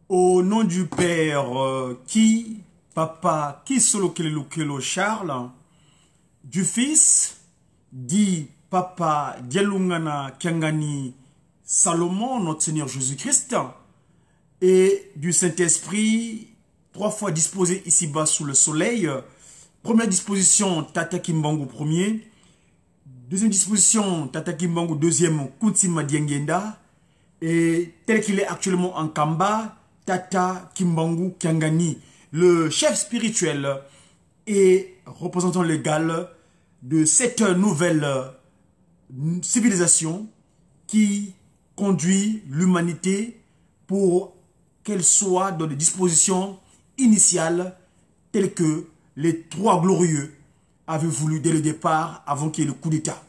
Au nom du Père, qui, Papa, qui solo kelo Charles, du Fils, dit Papa Dialungana Kiangani Salomon, notre Seigneur Jésus-Christ, et du Saint-Esprit, 3 fois disposé ici-bas sous le soleil. Première disposition, Tata Kimbangu premier. Deuxième disposition, Tata Kimbangu deuxième, Kuntima Diengenda. Et tel qu'il est actuellement en Kamba, Tata Kimbangu Kiangani, le chef spirituel et représentant légal de cette nouvelle civilisation qui conduit l'humanité pour qu'elle soit dans des dispositions initiales telles que les 3 glorieux avaient voulu dès le départ avant qu'il y ait le coup d'État.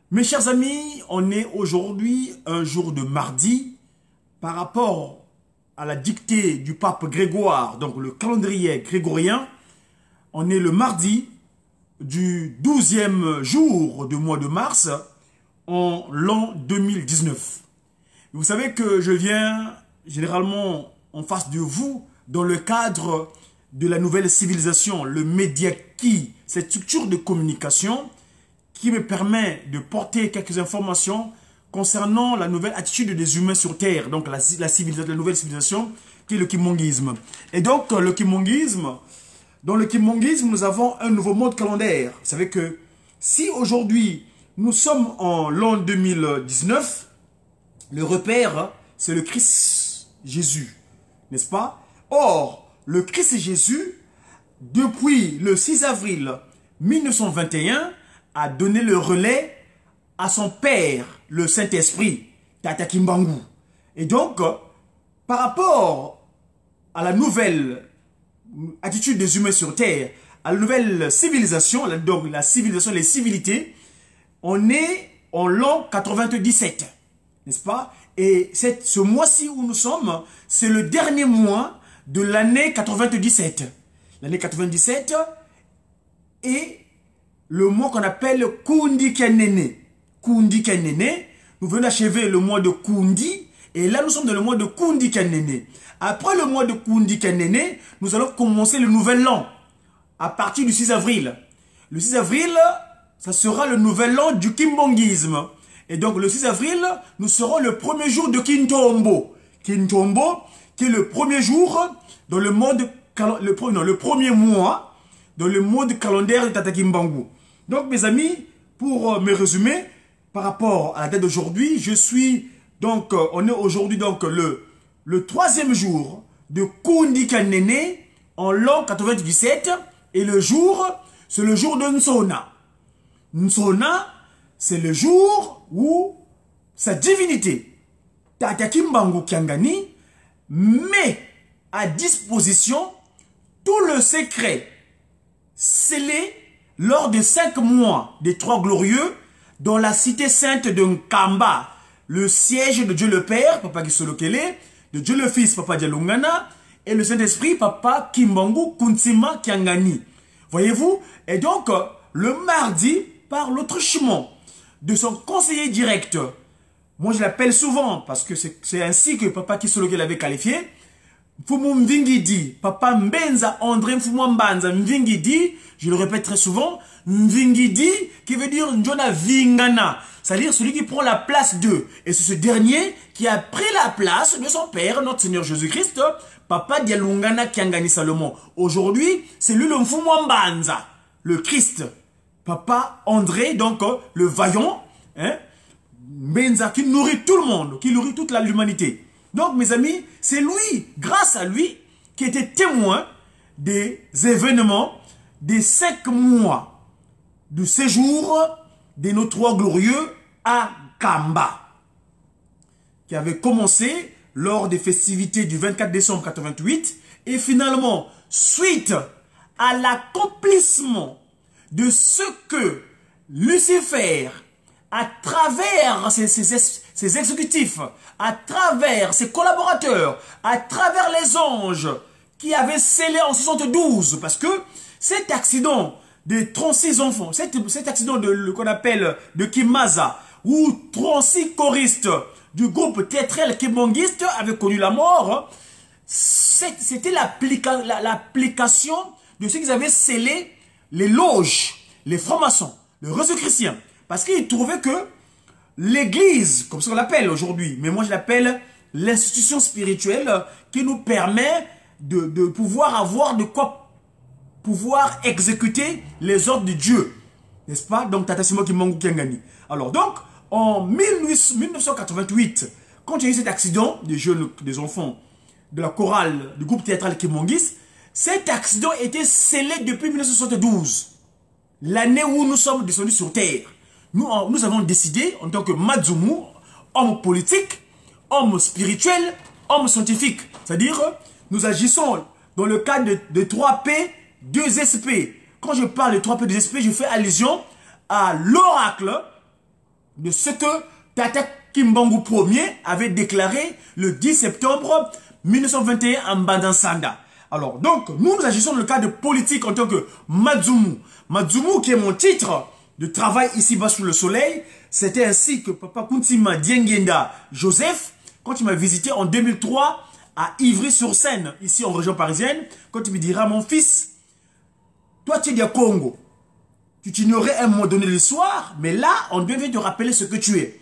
Mes chers amis, on est aujourd'hui un jour de mardi par rapport à la dictée du pape Grégoire, donc le calendrier grégorien. On est le mardi du 12e jour du mois de mars en l'an 2019. Vous savez que je viens généralement en face de vous dans le cadre de la nouvelle civilisation, le Mediaki, cette structure de communication qui me permet de porter quelques informations concernant la nouvelle attitude des humains sur Terre, donc la nouvelle civilisation qui est le kimongisme. Et donc le kimongisme, dans le kimongisme, nous avons un nouveau mode calendaire. Vous savez que si aujourd'hui nous sommes en l'an 2019, le repère, c'est le Christ Jésus, n'est-ce pas? Or, le Christ Jésus, depuis le 6 avril 1921, a donné le relais à son père, le Saint-Esprit, Tata Kimbangu. Et donc, par rapport à la nouvelle attitude des humains sur Terre, à la nouvelle civilisation, donc la civilisation, les civilités, on est en l'an 97, n'est-ce pas? Et ce mois-ci où nous sommes, c'est le dernier mois de l'année 97. L'année 97 est le mois qu'on appelle Kundi Kanene. Kundi Kanene, nous venons d'achever le mois de Kundi, et là nous sommes dans le mois de Kundi Kanene. Après le mois de Kundi Kanene, nous allons commencer le nouvel an, à partir du 6 avril. Le 6 avril, ça sera le nouvel an du kimbongisme. Et donc le 6 avril, nous serons le premier jour de Kintombo. Kintombo, qui est le premier jour dans le mode, le premier mois dans le mode calendaire de Tata Kimbangu. Donc mes amis, pour me résumer, par rapport à la date d'aujourd'hui, on est aujourd'hui donc le 3e jour de Kundi Kanene en l'an 97, et le jour, c'est le jour de Nsona. Nsona, c'est le jour où sa divinité, Tata Kimbangu Kiangani, met à disposition tout le secret scellé lors des 5 mois des 3 glorieux dans la cité sainte de Nkamba, le siège de Dieu le Père, Papa Gisolokele, de Dieu le Fils, Papa Dialungana, et le Saint-Esprit, Papa Kimbangu Kuntima Kiangani. Voyez-vous? Et donc, le mardi, par le truchement de son conseiller direct, moi je l'appelle souvent, parce que c'est ainsi que Papa Gisolokele l'avait qualifié, Mfumu Mvingidi, Papa Mbenza André Mfumu Mbanza Mvingidi, je le répète très souvent, Mvingidi qui veut dire Njona Vingana, c'est-à-dire celui qui prend la place d'eux. Et c'est ce dernier qui a pris la place de son père, notre Seigneur Jésus-Christ, Papa Dialungana Kiangani Salomon. Aujourd'hui, c'est lui le Mfumu Mbanza, le Christ. Papa André, donc le vaillant, hein, Mbenza qui nourrit tout le monde, qui nourrit toute l'humanité. Donc, mes amis, c'est lui, grâce à lui, qui était témoin des événements des 5 mois du séjour de nos 3 glorieux à Kamba, qui avait commencé lors des festivités du 24 décembre 88, et finalement, suite à l'accomplissement de ce que Lucifer, à travers ses exécutifs, à travers ses collaborateurs, à travers les anges qui avaient scellé en 72, parce que cet accident de 36 enfants, cet accident qu'on appelle de Kimaza, où 36 choristes du groupe théâtral kimbangiste avait connu la mort, c'était l'application de ce qu'ils avaient scellé les loges, les francs-maçons, le réseau chrétien. Parce qu'ils trouvaient que l'église, comme ça on l'appelle aujourd'hui, mais moi je l'appelle l'institution spirituelle qui nous permet de pouvoir avoir de quoi pouvoir exécuter les ordres de Dieu. N'est-ce pas? Donc, Tata Simo Kimbangu Kiangani. Alors, donc, en 1988, quand il y a eu cet accident des jeunes, des enfants de la chorale du groupe théâtral Kimbangis, cet accident était scellé depuis 1972. L'année où nous sommes descendus sur Terre. Nous avons décidé, en tant que Madzumu, homme politique, homme spirituel, homme scientifique. C'est-à-dire, nous agissons dans le cadre de 3P, 2SP. Quand je parle de 3P, 2SP, je fais allusion à l'oracle de ce que Tata Kimbangu Ier avait déclaré le 10 septembre 1921 en Bandansanda. Alors, donc, nous agissons dans le cadre politique en tant que Madzumu. Madzumu, qui est mon titre de travail ici-bas sous le soleil, c'était ainsi que Papa Kuntima Diengenda Joseph, quand il m'a visité en 2003 à Ivry-sur-Seine, ici en région parisienne, quand il me dira, mon fils, toi tu es du Congo, tu t'ignorais à un moment donné l'histoire, mais là, on devait te rappeler ce que tu es.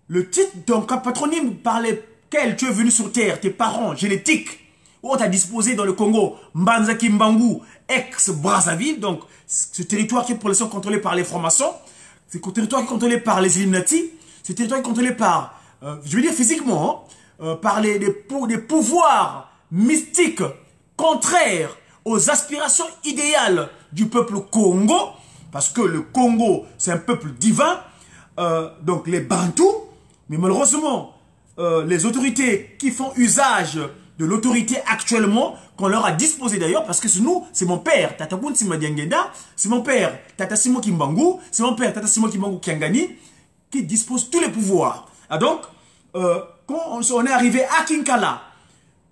Le titre, ton patronyme par lequel tu es venu sur terre, tes parents génétiques, où on t'a disposé dans le Congo, Mbanza Kimbangu, ex-Brazzaville, donc ce territoire qui est pour l'instant contrôlé par les francs-maçons, ce territoire qui est contrôlé par les Illuminati, ce territoire qui est contrôlé par, je veux dire physiquement, par des pouvoirs mystiques contraires aux aspirations idéales du peuple Congo, parce que le Congo, c'est un peuple divin, donc les Bantous, mais malheureusement, les autorités qui font usage de l'autorité actuellement, qu'on leur a disposé d'ailleurs, parce que nous, c'est mon père, Tata Kuntima Diengenda, c'est mon père, Tata Simo Kimbangu, c'est mon père, Tata Simo Kimbangu Kiangani, qui dispose tous les pouvoirs. Ah donc, quand on est arrivé à Kinkala,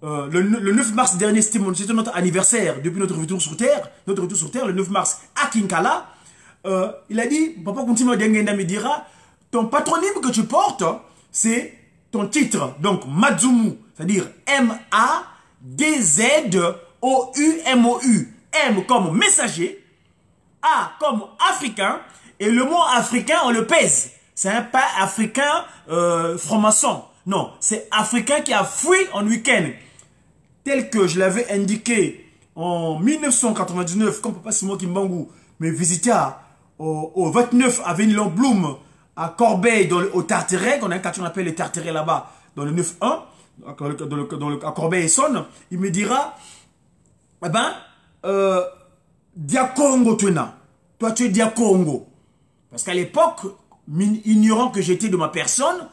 le 9 mars dernier, c'était notre anniversaire depuis notre retour sur Terre, le 9 mars à Kinkala, il a dit, Papa Kuntima Diengenda me dira, ton patronyme que tu portes, c'est ton titre, donc Madzumu, c'est-à-dire M-A-D-Z-O-U-M-O-U. M comme messager, A comme africain, et le mot africain, on le pèse. C'est un pas africain franc-maçon. Non, c'est africain qui a fui en week-end. Tel que je l'avais indiqué en 1999, quand Papa Simo Kimbangu me visita au 29 avenue Longblum, à Corbeil, au Tarteret, on a un quartier qu'on appelle les Tarterets là-bas, dans le 9-1, à Corbeil-Essonne, il me dira, eh ben, Dia Congo, toi tu es Dia Congo. Parce qu'à l'époque, ignorant que j'étais de ma personne,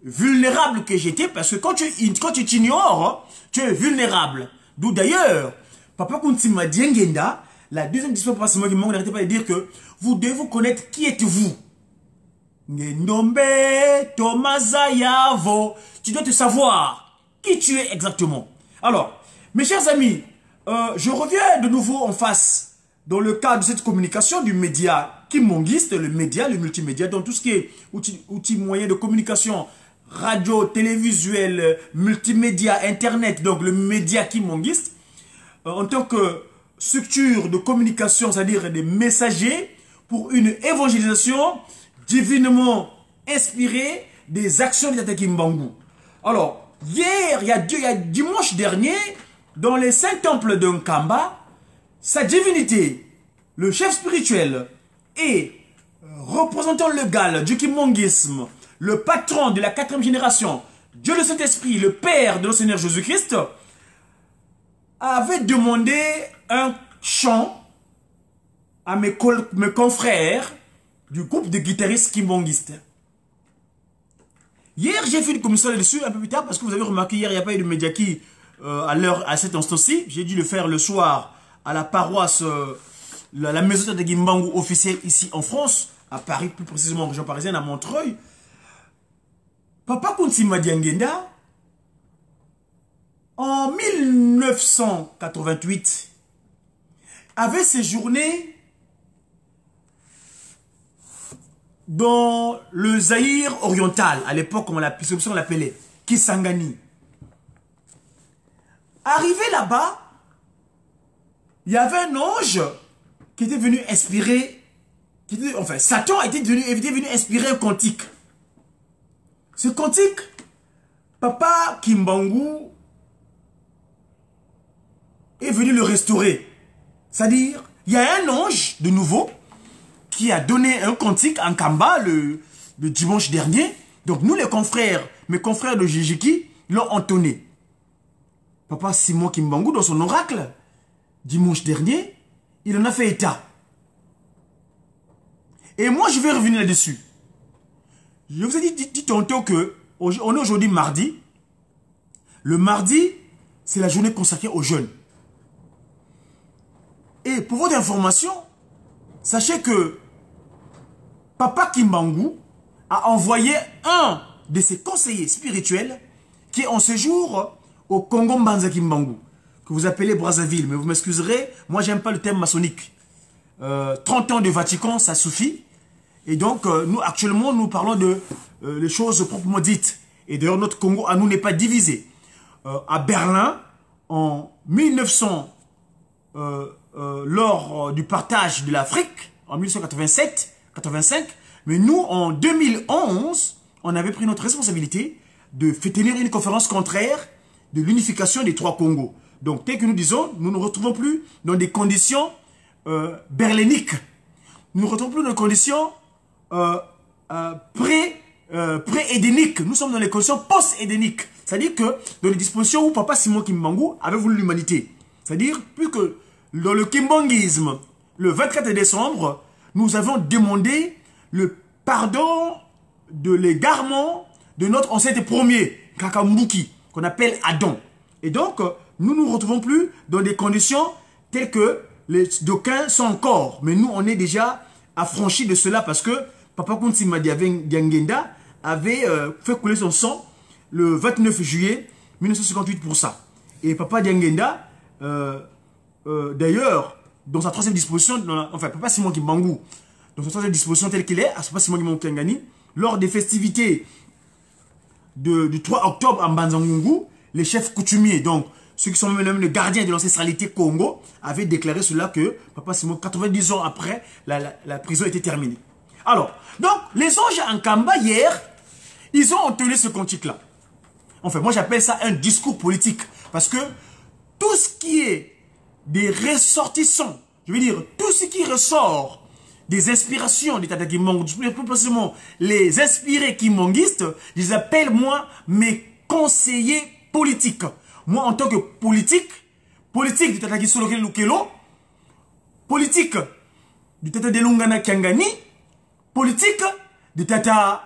vulnérable que j'étais, parce que quand tu t'ignores, tu es vulnérable. D'où d'ailleurs, Papa Kuntima Diengenda, la deuxième discipline Papa Simo Kimbangu n'arrêtait pas de dire que vous devez vous connaître qui êtes-vous. Ngendombe Tomazayavo. Tu dois te savoir qui tu es exactement. Alors, mes chers amis, je reviens de nouveau en face dans le cadre de cette communication du média kimbangiste, le multimédia, donc tout ce qui est outils moyens de communication, radio, télévisuel, multimédia, internet, donc le média kimbangiste, en tant que structure de communication, c'est-à-dire des messagers pour une évangélisation divinement inspirée des actions de Tata Kimbangu. Alors, hier, il y a dimanche dernier, dans les 5 temples de Nkamba, sa divinité, le chef spirituel et représentant légal du kimbangisme, le patron de la 4e génération, Dieu le Saint-Esprit, le Père de notre Seigneur Jésus-Christ, avait demandé un chant à mes confrères du groupe de guitaristes kimbangistes. Hier, j'ai fait une commission là-dessus un peu plus tard parce que vous avez remarqué, hier, il n'y a pas eu de Mediaki à cet instant-ci. J'ai dû le faire le soir à la paroisse, la maison de Kimbangu officielle ici en France, à Paris, plus précisément en région parisienne, à Montreuil. Papa Kuntima Diengenda, en 1988, avait séjourné dans le Zaïre oriental, à l'époque, on l'appelait Kisangani. Arrivé là-bas, il y avait un ange qui était venu inspirer, enfin, Satan était venu inspirer un cantique. Ce cantique, Papa Kimbangu est venu le restaurer. C'est-à-dire, il y a un ange, de nouveau, qui a donné un cantique en Kamba le dimanche dernier. Donc nous, les confrères, mes confrères de Jijiki, l'ont entonné. Papa Simon Kimbangu, dans son oracle, dimanche dernier, il en a fait état. Et moi, je vais revenir là-dessus. Je vous ai dit tantôt que on est aujourd'hui mardi. Le mardi, c'est la journée consacrée aux jeunes. Et pour votre information, sachez que Papa Kimbangu a envoyé un de ses conseillers spirituels qui est en séjour au Congo Mbanza Kimbangu, que vous appelez Brazzaville. Mais vous m'excuserez, moi j'aime pas le thème maçonnique. 30 ans de Vatican, ça suffit. Et donc, nous actuellement, nous parlons de les choses proprement dites. Et d'ailleurs, notre Congo à nous n'est pas divisé. À Berlin, en 1900, lors du partage de l'Afrique, en 1987-85, mais nous, en 2011, on avait pris notre responsabilité de tenir une conférence contraire de l'unification des trois Congos. Donc, tel que nous disons, nous ne nous retrouvons plus dans des conditions berléniques. Nous ne nous retrouvons plus dans des conditions pré-édéniques. Nous sommes dans les conditions post-édéniques. C'est-à-dire que dans les dispositions où Papa Simon Kimbangu avait voulu l'humanité. C'est-à-dire, puisque dans le kimbanguisme, le 24 décembre, nous avons demandé le pardon de l'égarement de notre ancêtre premier, Kakambuki, qu'on appelle Adam. Et donc, nous ne nous retrouvons plus dans des conditions telles que les d'aucuns sont encore. Mais nous, on est déjà affranchis de cela parce que Papa Kuntima Diangenda avait fait couler son sang le 29 juillet 1958 pour ça. Et Papa Diangenda, d'ailleurs, dans sa troisième disposition, enfin, Papa Simon Kimbangu, dans sa troisième disposition telle qu'il est, à Papa Simon Kimbangu, lors des festivités du 3 octobre en Banzangungu, les chefs coutumiers, donc ceux qui sont même les gardiens de l'ancestralité Congo, avaient déclaré cela que Papa Simon, 90 ans après, la prison était terminée. Alors, donc, les anges en Kamba hier, ils ont entonné ce cantique-là. Enfin, moi j'appelle ça un discours politique. Parce que tout ce qui est des ressortissants, je veux dire, tout ce qui ressort des inspirations des Tata Kimbangu, plus précisément les inspirés kimbanguistes, je les appelle moi mes conseillers politiques. Moi en tant que politique du Tata Kisolo Lukelo, politique du Tata Delungana Kiangani, politique du Tata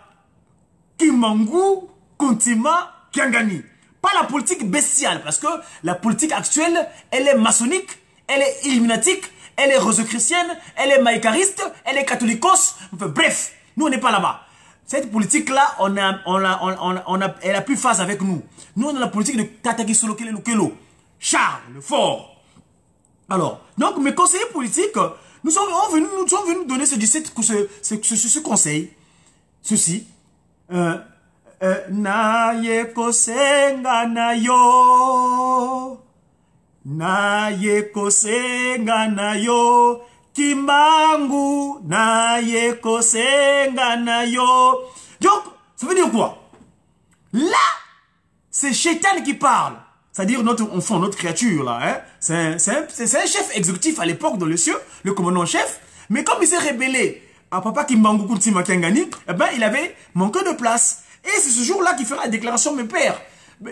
Kimbangu Kuntima Kiangani. Pas la politique bestiale, parce que la politique actuelle, elle est maçonnique, elle est illuminatique, elle est rosicrucienne, elle est maïcariste, elle est catholicos. Enfin, bref, nous on n'est pas là-bas. Cette politique-là, elle a plus phase avec nous. Nous, on a la politique de Tataki Solokele Lukelo. Charles, le fort. Alors, donc, mes conseillers politiques, nous sommes venus donner ce conseil. Ceci. Na ye kosenga na yo. Na ye kosenga na yo. Kimbangu na ye kosenga na yo. Donc, ça veut dire quoi? Là, c'est Shaitan qui parle. C'est-à-dire notre enfant, notre créature là. Hein? C'est un chef exécutif à l'époque dans le cieux, le commandant-chef. Mais comme il s'est rébellé à Papa Kimbangu Kuntima Kiangani, eh ben, il avait manqué de place. Et c'est ce jour-là qu'il fera la déclaration, mes pères.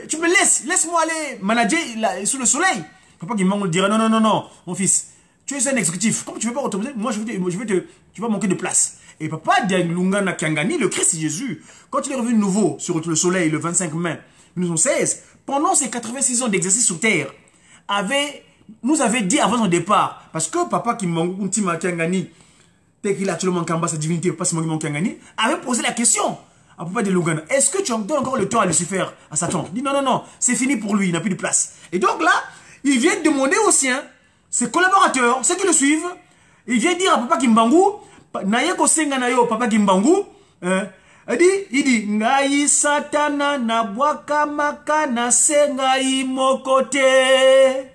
Tu me laisse-moi aller manager sous le soleil. Papa Kimbangu dira non, non, non, non, mon fils. Tu es un exécutif. Comme tu ne veux pas autoriser, moi tu vas manquer de place. Et Papa Diangulungana Kiangani, le Christ Jésus, quand il est revenu nouveau sur le soleil le 25 mai 1916, pendant ses 86 ans d'exercice sur terre, nous avait dit avant son départ, parce que Papa Kimbangu Kuntima Kiangani, tel qu'il a actuellement en Kamba, sa divinité, Papa Simon Kiangani, avait posé la question à Papa de Lungana. Est-ce que tu donnes encore le temps à Lucifer, à Satan? Il dit non, non, non, c'est fini pour lui, il n'a plus de place. Et donc là, il vient demander aux siens, ses collaborateurs, ceux qui le suivent, il vient dire à Papa Kimbangu, naye kosenga na yo papa Kimbangu il dit ngai satana na bwaka maka na sengai mokote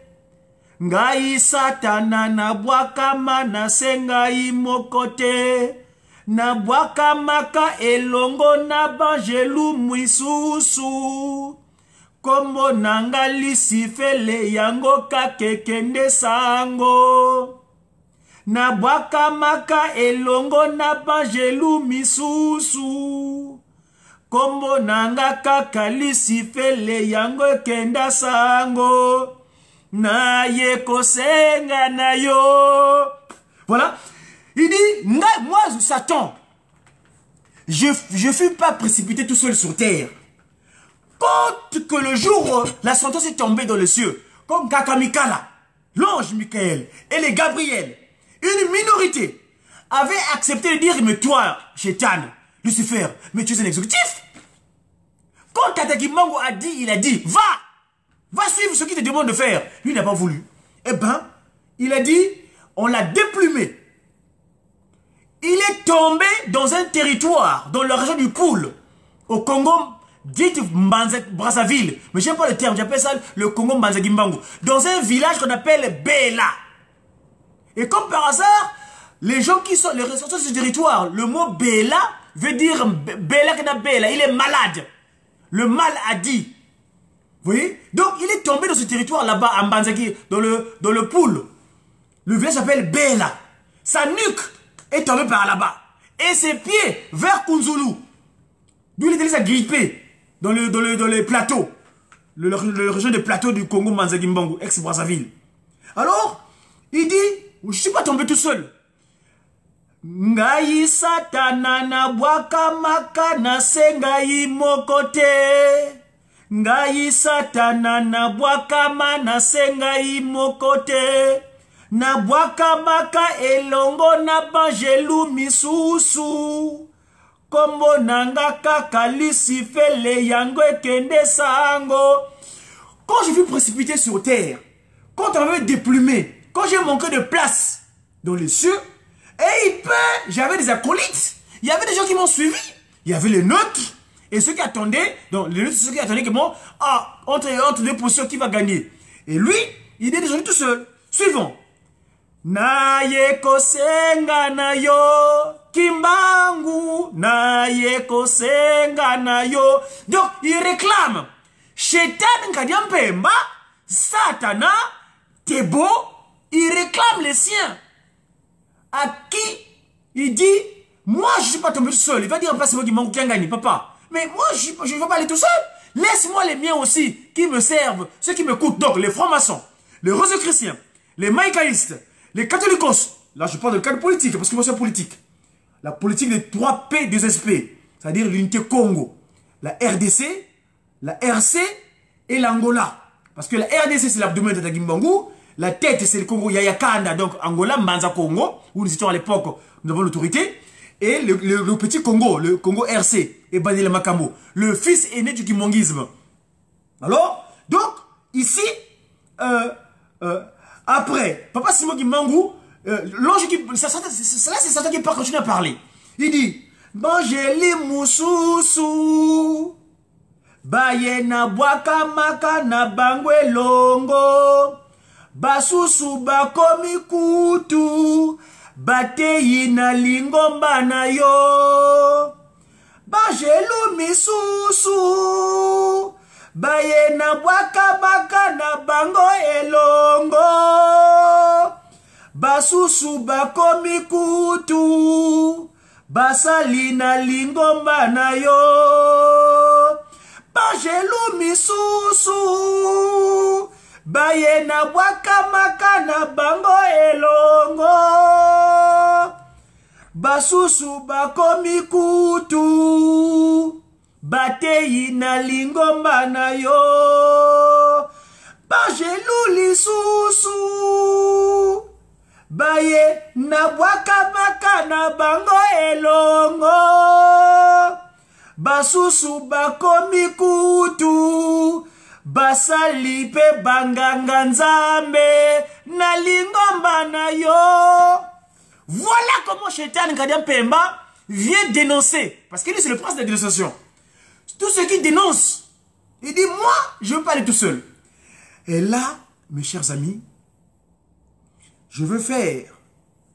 ngai satana na bwaka mana sengai mokote na bwaka maka elongo na banjelu mwisusu kombo nanga lisifele yango kakekende sango na bwaka maka elongo na banjelu misusu kombo nanga kaka lisifele yango kenda sango na ye kosenga na yo. Voilà. Il dit, moi, Satan, je ne fus pas précipité tout seul sur terre. Quand que le jour, la sentence est tombée dans les cieux, comme Kakamikala, l'ange Michael et les Gabriel, une minorité avait accepté de dire, mais toi, Chétan, Lucifer, mais tu es un exécutif. Quand Tata Kimbangu a dit, il a dit, va suivre ce qu'il te demande de faire. Lui, il n'a pas voulu. Eh ben, il a dit, on l'a déplumé. Il est tombé dans un territoire, dans la région du Poul, au Congo, dit Brazzaville. Mais j'aime pas le terme, j'appelle ça le Congo Mbanza-Kimbangu. Dans un village qu'on appelle Bela. Et comme par hasard, les gens qui sont les ressortissants de ce territoire, le mot Bela veut dire Bela Kana Bela. Il est malade. Le mal a dit. Vous voyez? Donc il est tombé dans ce territoire là-bas, à Mbanzaki, dans le Poul. Le village s'appelle Bela. Sa nuque est tombée par là-bas. Et ses pieds vers Kunzulu. D'où il était agrippé dans les plateaux. Le région des plateaux du Congo Mbanza-Kimbangu, ex-Brazzaville. Alors, il dit, je ne suis pas tombé tout seul. Ngai satana na bwaka maka na sengai mokote. Ngai satana na bwaka mana sengai mokote. Na bwaka maka elongo na banjelu misusu. Kombo nanga kaka lisifele yango ekende sango. Quand je fus précipité sur terre, quand on m'avait déplumé, quand j'ai manqué de place dans les cieux, et j'avais des acolytes, il y avait des gens qui m'ont suivi, il y avait les neutres, et ceux qui attendaient, donc les neutres, ceux qui attendaient que bon, entre deux positions, qui va gagner. Et lui, il est descendu tout seul. Suivant. Na ye kosenga na yo, Kimbangu, na ye kosenga na yo. Donc, il réclame, Chétan Nkadiampemba, Satana, Tebo, il réclame les siens. À qui il dit, moi je ne suis pas tombé tout seul. Il va dire, pas c'est moi qui manque qui a gagné, papa. Mais moi je ne vais pas aller tout seul. Laisse-moi les miens aussi, qui me servent, ceux qui me coûtent. Donc les francs-maçons, les rosicruciens, les maïcaïstes, les catholicos. Là je parle de cadre politique, parce que moi c'est politique. La politique des 3 P, 2 SP. C'est-à-dire l'unité Congo, la RDC, la RC et l'Angola. Parce que la RDC c'est l'abdomen de Kimbangu. La tête, c'est le Congo Yayakanda, donc Angola, Mbanza Congo, où nous étions à l'époque, nous avons l'autorité. Et le petit Congo, le Congo RC, et Badile Makambo, le fils aîné du kimongisme. Alors, donc, ici, après, Papa Simon Kimbangu, l'ange qui. C'est Satan qui continue à parler. Il dit, Banjeli Moussousou, Bayena Bwaka Maka na Bangwe Longo. Basusu bakomi kutu, bateyi na lingomba na yo. Banjelu misusu, baye na bwaka baka na bango elongo. Basusu bakomi kutu, basali na lingomba na yo. Banjelu misusu, baye na bwaka maka na bango elongo. Basusu bakomi kutu, bateyi na lingomba na yo. Banjelu lisusu, baye na bwaka maka na bango elongo. Basusu bakomi kutu, basali pe banganga nzambe na lingomba na yo. Voilà comment Chetan Nkadian Pemba vient dénoncer. Parce que lui, c'est le prince de la dénonciation. Tout ce qui dénonce, il dit, moi, je ne veux pas aller tout seul. Et là, mes chers amis, je veux faire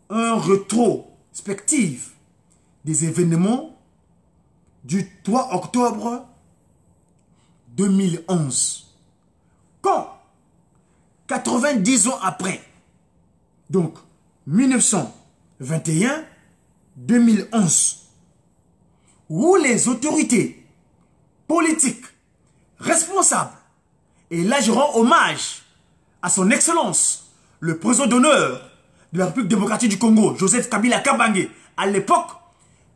un rétrospective des événements du 3 octobre 2011. Quand, 90 ans après, donc 1921-2011, où les autorités politiques responsables, et là je rends hommage à son excellence, le président d'honneur de la République démocratique du Congo, Joseph Kabila Kabange, à l'époque,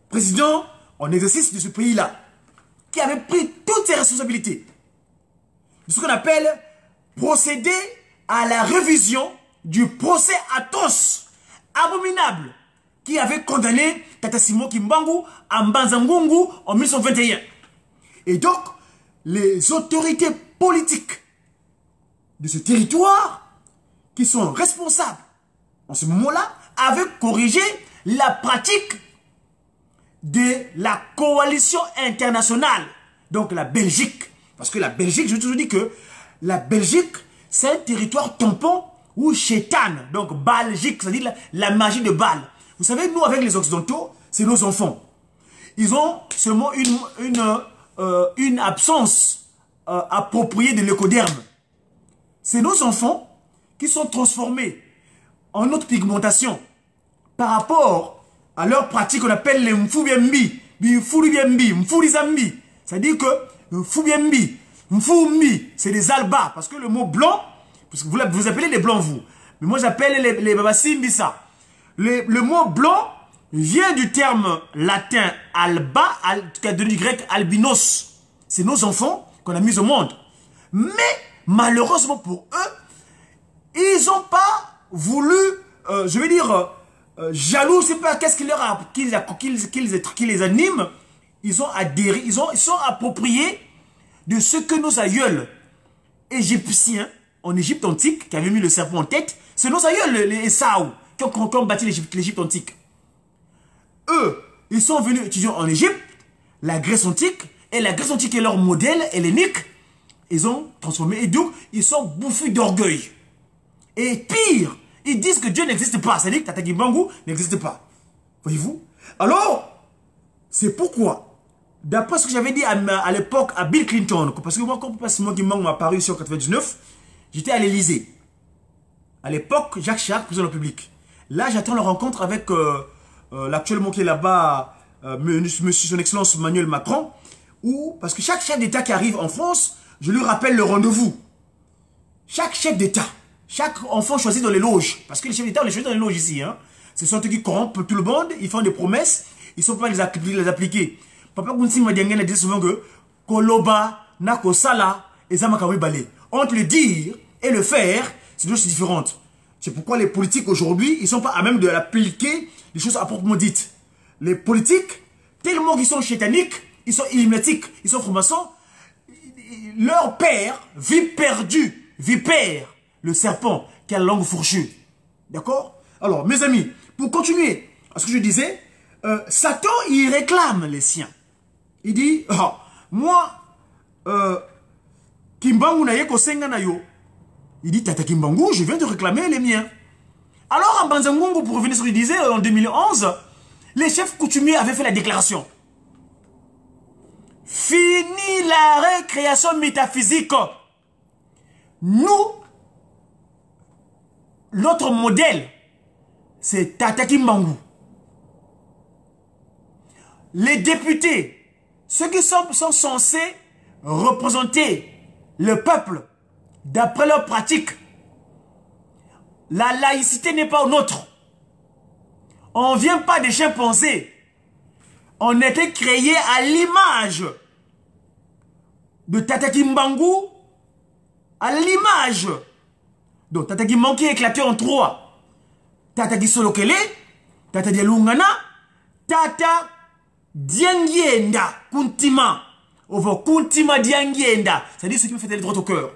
président en exercice de ce pays-là, qui avait pris toutes ses responsabilités, de ce qu'on appelle procéder à la révision du procès Athos, abominable, qui avait condamné Tata Simon Kimbangu à Mbanzangungu en 1921. Et donc, les autorités politiques de ce territoire, qui sont responsables en ce moment-là, avaient corrigé la pratique de la coalition internationale, donc la Belgique. Parce que la Belgique, je vous toujours dit que la Belgique, c'est un territoire tampon où Chétan, donc Balgique, c'est-à-dire la magie de Bâle. Vous savez, nous, avec les Occidentaux, c'est nos enfants. Ils ont seulement une absence appropriée de l'écoderme. C'est nos enfants qui sont transformés en autre pigmentation par rapport à leur pratique qu'on appelle les Mfubiembi, Mfurizambi. C'est-à-dire que Mfubiembi, Mfumi, c'est des albas, parce que le mot blanc, parce que vous appelez les blancs vous, mais moi j'appelle les babasimbisa. Le mot blanc vient du terme latin alba, qui a donné du grec albinos. C'est nos enfants qu'on a mis au monde. Mais malheureusement pour eux, ils n'ont pas voulu, je veux dire, jaloux, je ne sais pas qu'est-ce qui les anime. Ils ont adhéré, ils sont appropriés de ce que nos aïeuls égyptiens, en Égypte antique, qui avaient mis le serpent en tête, c'est nos aïeuls, les Esaou, qui ont bâti l'Égypte antique. Eux, ils sont venus étudier en Égypte, la Grèce antique, et la Grèce antique est leur modèle hellénique. Ils ont transformé, et donc, ils sont bouffés d'orgueil. Et pire, ils disent que Dieu n'existe pas. C'est-à-dire que Tata Kimbangu n'existe pas. Voyez-vous? Alors, c'est pourquoi, d'après ce que j'avais dit à l'époque à Bill Clinton, parce que moi, quand Simon Kimbangu m'a apparu ici en 99, j'étais à l'Élysée. À l'époque, Jacques Chirac, président de la République. Là, j'attends la rencontre avec l'actuel qui est là-bas, monsieur son excellence Emmanuel Macron, parce que chaque chef d'État qui arrive en France, je lui rappelle le rendez-vous. Chaque chef d'État, chaque enfant choisi dans les loges, parce que les chefs d'État, on les choisit dans les loges ici. Hein. Ce sont eux qui corrompent tout le monde, ils font des promesses, ils ne sont pas les appliquer. Papa Kounsi Madiangen a dit souvent que Koloba, Nako Sala, et Zamakawi Balé. Entre le dire et le faire, c'est deux choses différentes. C'est pourquoi les politiques aujourd'hui, ils ne sont pas à même de appliquer les choses à proprement dites. Les politiques, tellement qu'ils sont chétaniques, ils sont illuminatiques, ils sont francs-maçons, leur père, vipère, le serpent qui a la langue fourchue. D'accord? Alors, mes amis, pour continuer à ce que je disais, Satan, il réclame les siens. Il dit, ah, moi, Kimbangu na yeko senga na yo. Il dit, Tata Kimbangu, je viens de réclamer les miens. Alors, en Banzangungu, pour revenir sur ce qu'il disait, en 2011, les chefs coutumiers avaient fait la déclaration. Fini la récréation métaphysique. Nous, notre modèle, c'est Tata Kimbangu. Les députés, ceux qui sont censés représenter le peuple d'après leur pratique, la laïcité n'est pas au nôtre. On ne vient pas des chimpanzés. On était créé à l'image de Tata Kimbangu, à l'image. Donc Tata Kimbangu qui est éclaté en trois. Tata Kisolokele, Tata Dialungana, Tata Diangienda, Kuntima. Ovo Kuntima Diangienda. C'est-à-dire ce qui me fait les droits au cœur.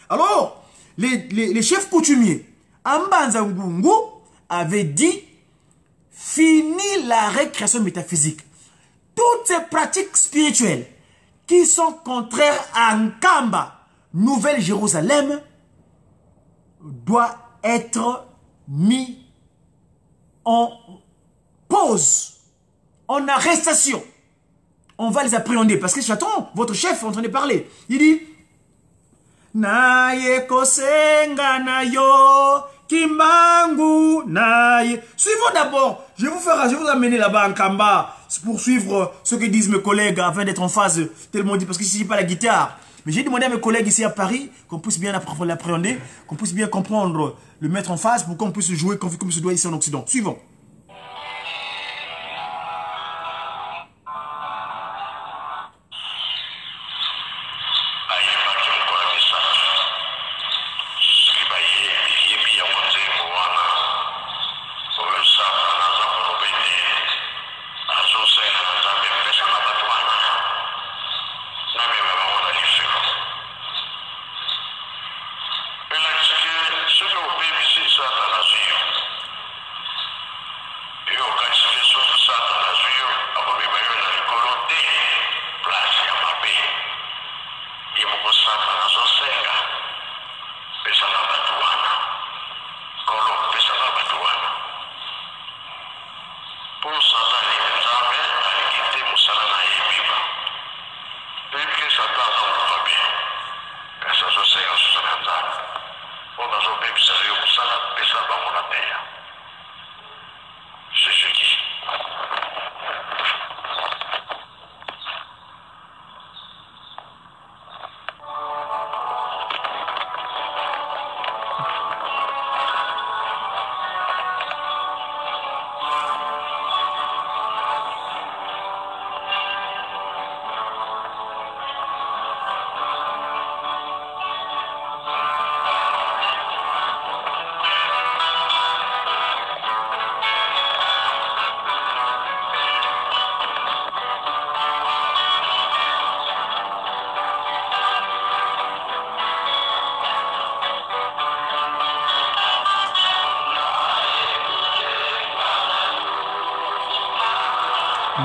Alors, les chefs coutumiers, Ambanzangungu, avaient dit Fini la récréation métaphysique. Toutes ces pratiques spirituelles qui sont contraires à Nkamba, Nouvelle-Jérusalem, doivent être mis en pause, en arrestation. On va les appréhender parce que j'attends votre chef est en train de parler. Il dit Naye kosenga na yo kimbangu naye. Suivons d'abord. Je vais vous amener là-bas en Kamba pour suivre ce que disent mes collègues afin d'être en phase tellement dit parce que je ne sais pas la guitare. Mais j'ai demandé à mes collègues ici à Paris qu'on puisse bien l'appréhender, qu'on puisse bien comprendre, le mettre en phase pour qu'on puisse jouer comme se doit ici en Occident. Suivons.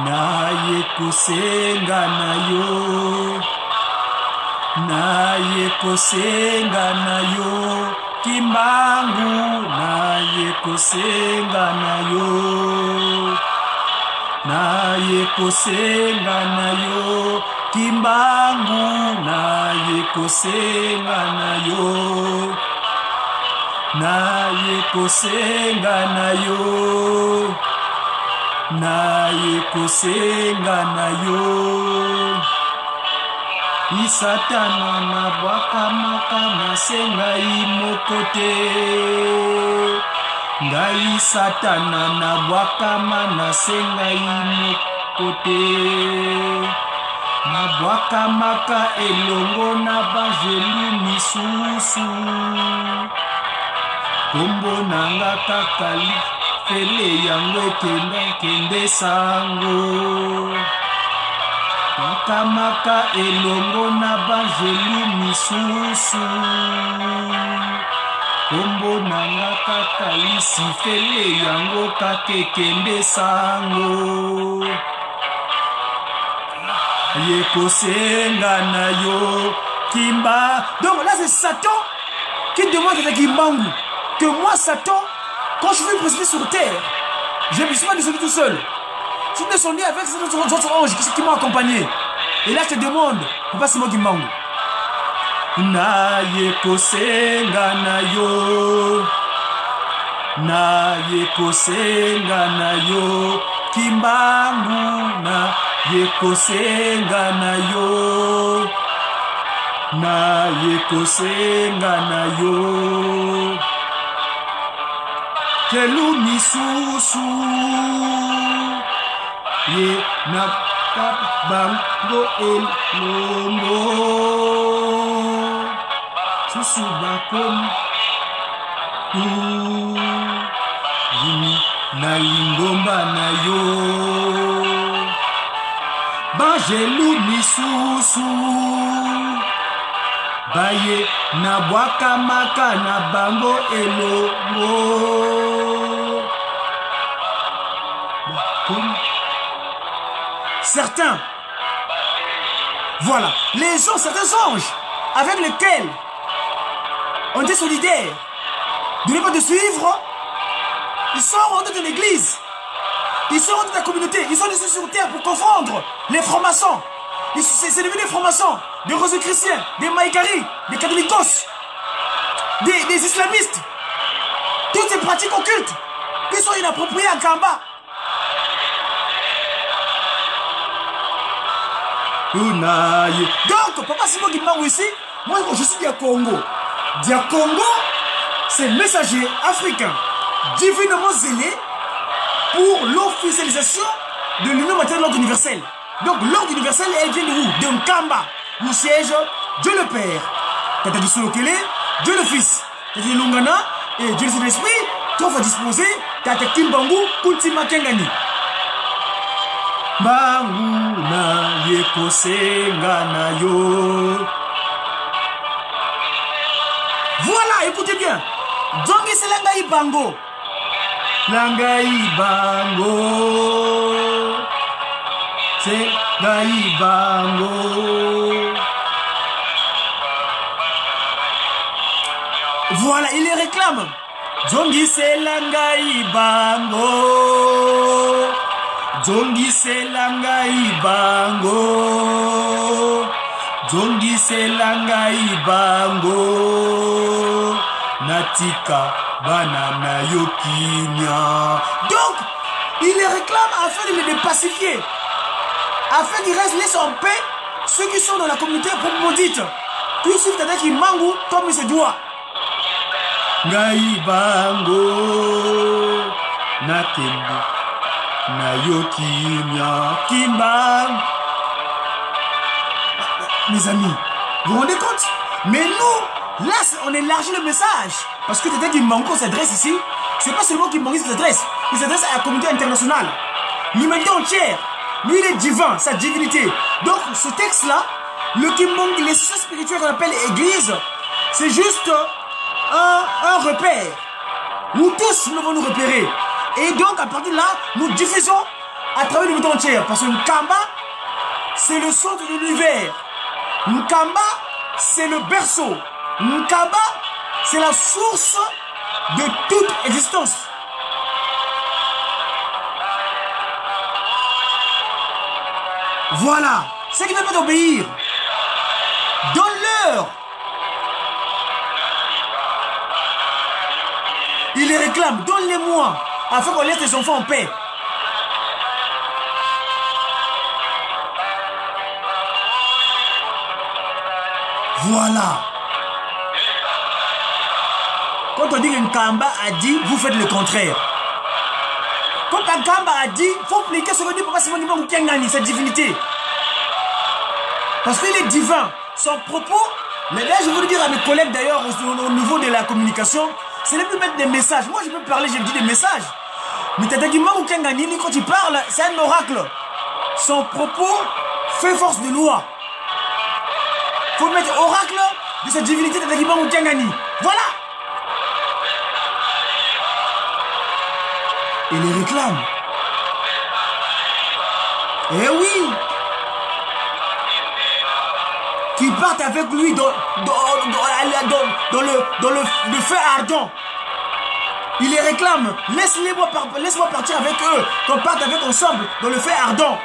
Naye kosenga na yo, naye kosenga na yo, kimbangu, naye kosenga na yo, naye kosenga na yo, kimbangu, naye kosenga na yo, naye kosenga na yo. Naye kosenga na yo Isatana na bwaka maka na senga imokote Ngai satana na bwaka na senga imokote Na bwaka maka elongo na bajelu misusu Kombo nanga kakali Fele yango kende sango Makamaka elongo na bajelu misusu Kombo nanga kakalisi fele yango kende sango Ye kosenga na yo Kimba. Donc là c'est Satan qui demande à Kimbangu que moi Satan quand je suis précipité sur terre, je ne me suis pas descendu tout seul. Je suis descendu avec ces autres anges qui m'ont accompagné. Et là, je te demande, pourquoi c'est moi qui m'en Naye kosenga na yo, naye kosenga na yo, kimbangu naye kosenga na yo, naye kosenga na yo. Kelu misusu ye na bango elongo susu bakomi na lingomba na yo bajelu misusu baye na bwaka maka na bango elongo Certains, voilà, certains anges avec lesquels on était solidaires de ne pas te suivre, ils sont rentrés de l'église, ils sont rentrés de la communauté, ils sont laissés sur terre pour confondre les francs-maçons. C'est devenu des francs-maçons, des rosicruciens, des maïkaris, des catholicos, des islamistes. Toutes ces pratiques occultes qui sont inappropriées à Kamba. Donc, Papa Simon Kimbangu ici, moi je suis Dia Congo. Dia Congo, c'est messager africain divinement zélé pour l'officialisation de l'Union matérielle de l'ordre universel. Donc l'ordre universel, elle vient de où? De Nkamba, où siège Dieu le Père, Tata du Solokele, Dieu le Fils, Tata du Lungana et Dieu le Saint-Esprit, trois fois disposé, Tata Kimbangu, Kuntima Kengani. Bangu na yekosenga na yo. Voilà, écoutez bien. Zongi c'est Langai Bango. Langai Bango. C'est Langai Bango. Voilà, il les réclame. Zongi c'est Langai Bango. Zongi c'est Langai Bango. Zongi c'est Langai Bango. Natika banana yokinya. Donc, il les réclame afin de les pacifier, afin qu'ils laissent en paix ceux qui sont dans la communauté maudite. Tout suite avec qui mangu tombe ses doigts. Ngai Bango. Natembe. Nayokinya Kimba. Mes amis, vous vous rendez compte? Mais nous, là, on élargit le message. Parce que peut-être Kimbangu s'adresse ici. C'est pas seulement Kimbangu qui s'adresse. Il s'adresse à la communauté internationale. L'humanité entière. Lui, il est divin, sa divinité. Donc, ce texte-là, le Kimbangu, les sources spirituelles qu'on appelle Église, c'est juste un repère. Où tous nous devons nous repérer. Et donc, à partir de là, nous diffusons à travers le monde entier. Parce que Nkamba, c'est le centre de l'univers. Nkamba, c'est le berceau. Nkamba, c'est la source de toute existence. Voilà. Ceux qui ne veulent pas obéir, donne-leur. Ils les réclament, donne-les-moi. Afin qu'on laisse les enfants en paix. Voilà. Quand on dit que Nkamba a dit, vous faites le contraire. Quand Nkamba a dit, il faut appliquer ce que dit Papa Simon Kimbangu Kengani, cette divinité. Parce qu'il est divin. Son propos, mais là je veux le dire à mes collègues d'ailleurs au niveau de la communication, c'est ne plus mettre des messages. Moi je peux parler, je dis des messages. Mais Tata Kimbangu Kengani, quand il parle, c'est un oracle. Son propos fait force de loi. Il faut mettre oracle de cette divinité Tata Kimbangu Kengani. Voilà. Et les réclame. Eh oui. Qui partent avec lui dans le feu ardent. Il les réclame. Laisse-moi partir avec eux. Qu'on parte avec ensemble dans le feu ardent.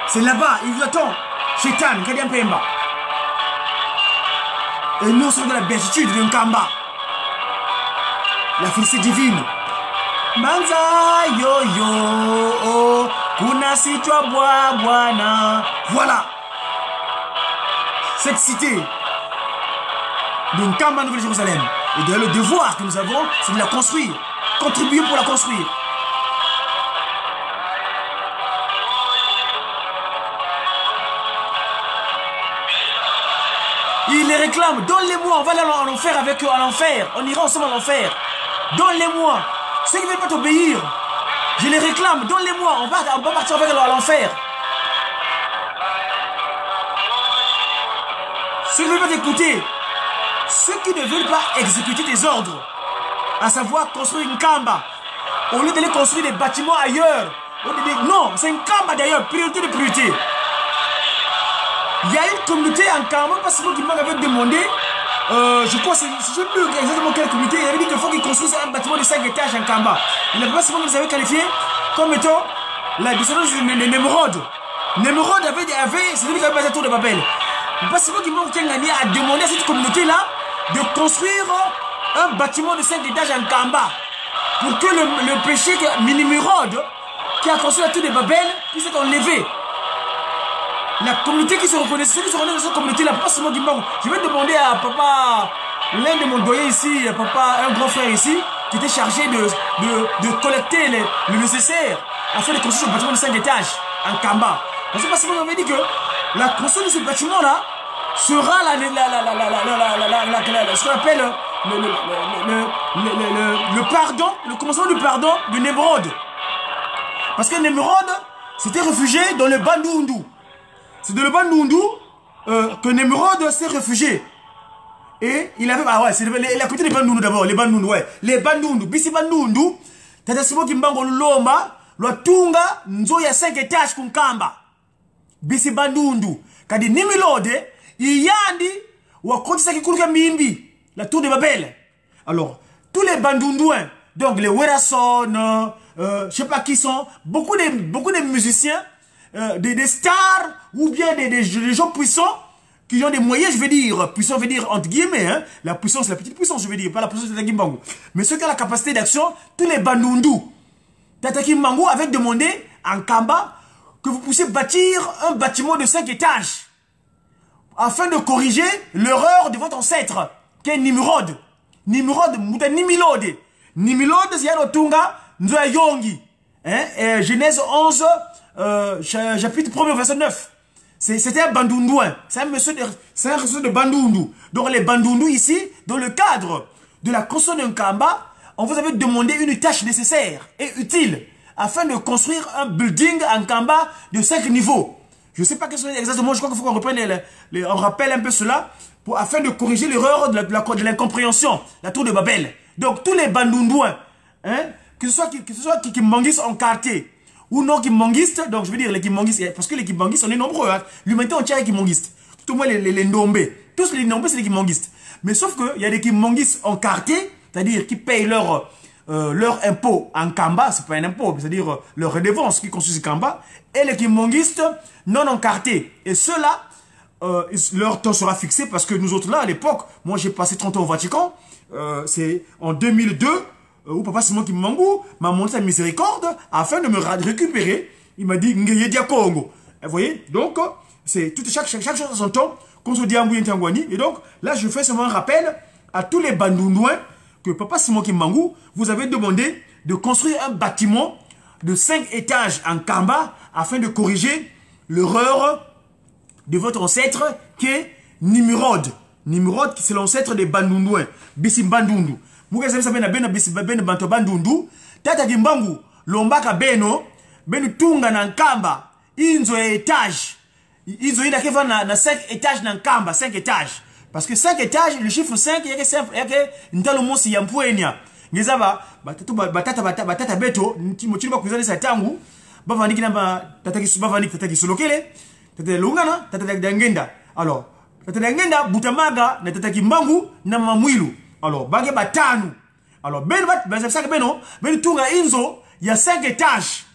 C'est là-bas, il vous attend. Chétan, Kadian Pemba. Et nous sommes dans la béatitude de Nkamba. La félicité divine. Manza yo yo. Kuna sitwa bwana. Voilà. Cette cité de Nkamba, Nouvelle-Jérusalem. Et d'ailleurs, le devoir que nous avons, c'est de la construire. Contribuer pour la construire. Il les réclame, donne-les-moi, on va aller en enfer avec eux, à l'enfer. On ira ensemble à l'enfer. Donne-les-moi. Ceux qui ne veulent pas t'obéir, je les réclame, donne-les-moi, on va partir avec eux à l'enfer. Ceux qui ne veulent pas t'écouter, ceux qui ne veulent pas exécuter tes ordres, à savoir construire une Kamba. Au lieu d'aller construire des bâtiments ailleurs. Non, c'est une Kamba d'ailleurs, priorité de priorité. Il y a une communauté en Kamba, parce que qui m'avait demandé, je crois, je ne sais plus exactement quelle communauté, il avait dit qu'il faut qu'ils construisent un bâtiment de 5 étages en Kamba. Il n'a pas souvent que vous avez qualifié comme étant la descendance de Nemrod. Nemrod avait c'est lui qui avait basé la tour de Babel. Parce que qui a demandé à cette communauté-là de construire un bâtiment de 5 étages en Kamba pour que le péché que Nimrod, qui a construit la tour de Babel, puisse être enlevé. La communauté qui se reconnaît, ceux qui se reconnaissent dans cette communauté-là, pas seulement du Mbangu. Je vais demander à papa, l'un de mon doyen ici, papa, un grand frère ici, qui était chargé de collecter le nécessaire afin de construire ce bâtiment de 5 étages en Kamba. Parce que parce qu'on m'avait dit que la construction de ce bâtiment-là sera ce qu'on appelle le pardon, le commencement du pardon de Nemrod. Parce que Nemrod s'était réfugié dans le Bandundu. C'est dans le Bandundu que Nemrod s'est réfugié. Et il avait... Ah ouais, c'est la côté des Bandundu d'abord, les Bandundu, ouais. Les Bandundu, Bisi Bandundu, Tata Simo Kimbango Loma, Lotunga, Nzo ya 5 étages Kunkamba. Bisi Bandundu. Kadi Nimilode, Iyandi, Wakotisa Kikuruka Mimbi, la tour de Babel. Alors, tous les Bandundouins, donc les Werason, je sais pas qui sont, beaucoup de musiciens, des stars, ou bien des gens puissants, qui ont des moyens, je veux dire, puissants, je veux dire, entre guillemets, hein, la puissance, la petite puissance, je veux dire, pas la puissance de Tata Kimbangu. Mais ceux qui ont la capacité d'action, tous les Bandundu, Tata Kimbangu avait demandé, en Kamba, que vous puissiez bâtir un bâtiment de 5 étages, afin de corriger l'erreur de votre ancêtre, qui est Nimrod. Nimrod, Mouta Nimilode. Nimilode, c'est Yanotunga, Nzoya Yongi. Hein, Genèse 11, chapitre 1er, verset 9. C'était un Bandundouin. C'est un monsieur de Bandundu. Donc les Bandundu ici, dans le cadre de la construction d'un Kamba, on vous avait demandé une tâche nécessaire et utile afin de construire un building en Kamba de 5 niveaux. Je ne sais pas quels sont exactement, je crois qu'il faut qu'on reprenne on rappelle un peu cela afin de corriger l'erreur de l'incompréhension, la tour de Babel. Donc tous les Bandundouins, hein, que ce soit qui Kimbanguistes en quartier ou non Kimbanguistes, donc je veux dire les Kimbanguistes, parce que les Kimbanguistes on est nombreux, hein, l'humanité entière est Kimbanguiste. Tout au moins les Ndombe, tous les Ndombe c'est les Kimbanguistes. Mais sauf qu'il y a des Kimbanguistes en quartier, c'est-à-dire qui payent leur impôt en Kamba, c'est pas un impôt, c'est-à-dire leur redevance qui construisent Kamba, et les Kimbanguistes non encartés. Et ceux-là, leur temps sera fixé parce que nous autres là, à l'époque, moi j'ai passé 30 ans au Vatican, c'est en 2002, où Papa Simon Kimbangu m'a montré sa miséricorde afin de me récupérer. Il m'a dit, Ngeye Dia Congo. Vous voyez? Donc, c'est chaque chose à son temps, comme se dit Ambouye Ntangwani. Et donc, là, je fais seulement un rappel à tous les Bandundouins que Papa Simon Kimbangu vous avez demandé de construire un bâtiment de 5 étages en Kamba afin de corriger l'erreur de votre ancêtre qui est Nimrod. Nimrod, c'est l'ancêtre des Bandundouins. Bissim Bandundu. Mouka Sabisa Bena Bena Bena Banto Bandundu. Tata Kimbangu, Lombaka Beno, Benu Tunga Nankamba, Inzo étage. Inzo Ida Keva na 5 étages Nankamba, 5 étages. Parce que 5 étages, le chiffre 5, il y a que simple, il y a que Ntalo Mosi Yampuenya. Ngezaba, batata beto, mochiliba kuzali sa tangu, bavandiki namba tata kisolokele, tata lungana, tata dangenda. Alors, tata dangenda butamaga na tata Kimbangu na mamwilu. Alors, bage batanu. Alors, ben tunga inzo ya 5 étages.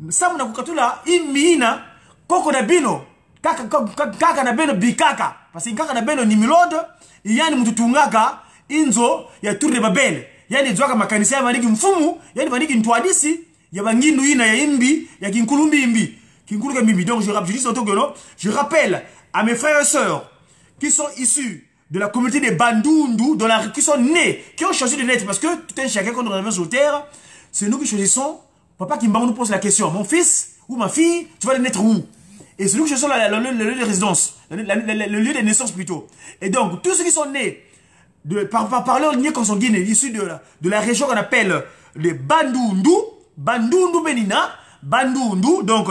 Samu na kukatula imiina koko na bino, kaka na beno bikaka. Parce que kaka na beno ni milode, yani mututungaka inzo ya tour de Babel. Yani zwaka makanisa ya vaniki mfumu, yani vaniki ntwadisi, ya bangindu ina ya imbi, ya kinkulumbi imbi. Kinkuluka mimbi. Donc je rappelle à mes frères et sœurs qui sont issus de la communauté des Bandundu, qui sont nés, qui ont choisi de naître, parce que tout un chacun quand on revient sur terre, c'est nous qui choisissons. Papa Kimbangu nous pose la question, mon fils ou ma fille, tu vas naître où? Et c'est nous qui choisissons le lieu de résidence, le lieu de naissance plutôt. Et donc, tous ceux qui sont nés par leur lignée consanguine, issus de la région qu'on appelle les Bandundu, Bandundu Benina, Bandundu, donc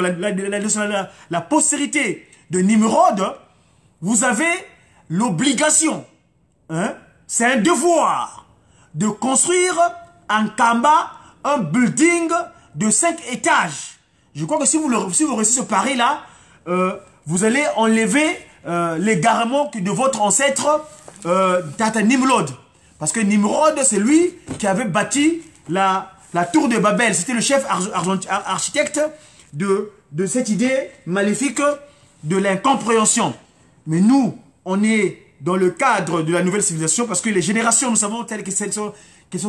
la postérité de Nimrod, vous avez l'obligation, hein, c'est un devoir de construire en Kamba un building de 5 étages. Je crois que si vous réussissez ce pari-là, vous allez enlever l'égarement de votre ancêtre Tata Nimrod. Parce que Nimrod, c'est lui qui avait bâti la tour de Babel. C'était le chef architecte de cette idée maléfique de l'incompréhension. Mais nous, on est dans le cadre de la nouvelle civilisation parce que les générations, nous savons telles qu'elles sont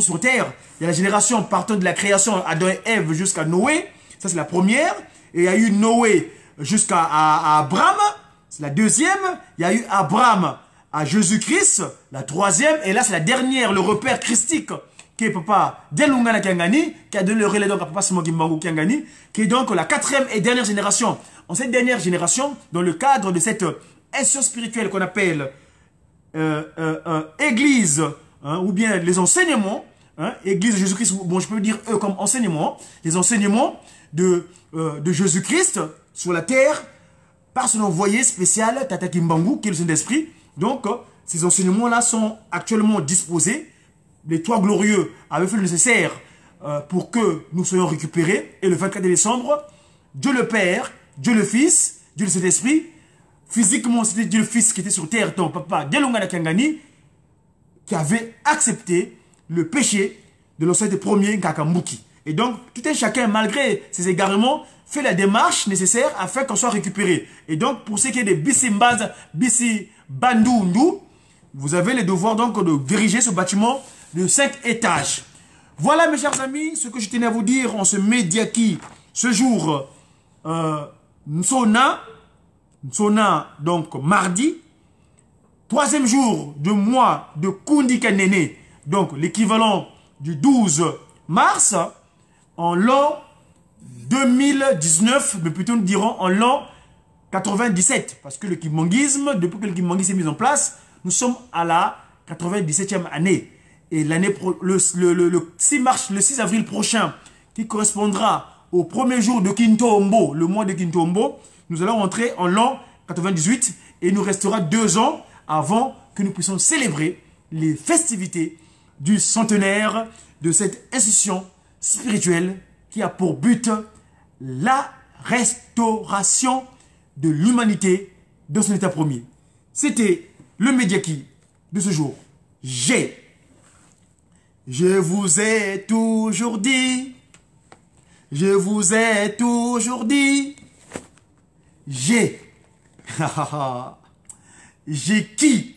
sur Terre. Il y a la génération partant de la création, Adam et Ève jusqu'à Noé. Ça, c'est la première. Et il y a eu Noé jusqu'à Abraham. C'est la deuxième. Il y a eu Abraham à Jésus-Christ. La troisième. Et là, c'est la dernière, le repère christique qui est papa Delungana Kiangani, qui a donné le relais donc à papa Simon Kimbangu Kiangani, qui est donc la quatrième et dernière génération. En cette dernière génération, dans le cadre de cette institution spirituelle qu'on appelle Église, hein, ou bien les enseignements, hein, Église de Jésus-Christ, bon, je peux dire eux comme enseignement, les enseignements de Jésus-Christ sur la terre, par son envoyé spécial, Tata Kimbangu, qui est le Saint-Esprit. Donc, ces enseignements-là sont actuellement disposés. Les trois glorieux avaient fait le nécessaire pour que nous soyons récupérés. Et le 24 décembre, Dieu le Père, Dieu le Fils, Dieu le Saint-Esprit, physiquement c'était Dieu le Fils qui était sur terre, ton papa Delungana Kiangani, qui avait accepté le péché de l'ancêtre premier Kakambuki. Et donc, tout un chacun, malgré ses égarements, fait la démarche nécessaire afin qu'on soit récupéré. Et donc, pour ce qui est des Bisimbaz, Bisi Bandundu, vous avez le devoir donc de diriger ce bâtiment de 5 étages. Voilà, mes chers amis, ce que je tenais à vous dire en ce Médiaki, ce jour, Nsona, donc mardi, troisième jour du mois de Kundika Nene, donc l'équivalent du 12 mars, en l'an 2019, mais plutôt nous dirons en l'an 97, parce que le kimbanguisme, depuis que le kimbanguisme est mis en place, nous sommes à la 97e année. Et le 6 avril prochain, qui correspondra au premier jour de Kintombo, le mois de Kintombo, nous allons entrer en l'an 98 et il nous restera 2 ans avant que nous puissions célébrer les festivités du centenaire de cette institution spirituelle qui a pour but la restauration de l'humanité dans son état premier. C'était le Médiaki de ce jour. Je vous ai toujours dit, j'ai qui?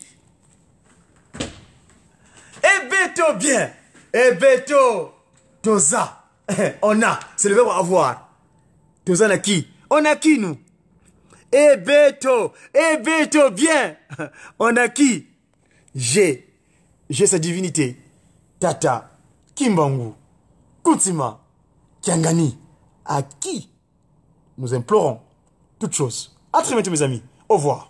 Beto bien, Beto, Toza, on a, c'est le verbe avoir. Toza na qui? On a qui nous? Beto bien, on a qui? J'ai sa divinité. Tata Kimbangu Kutsima Kiangani, à qui nous implorons toutes choses. À très bientôt mes amis. Au revoir.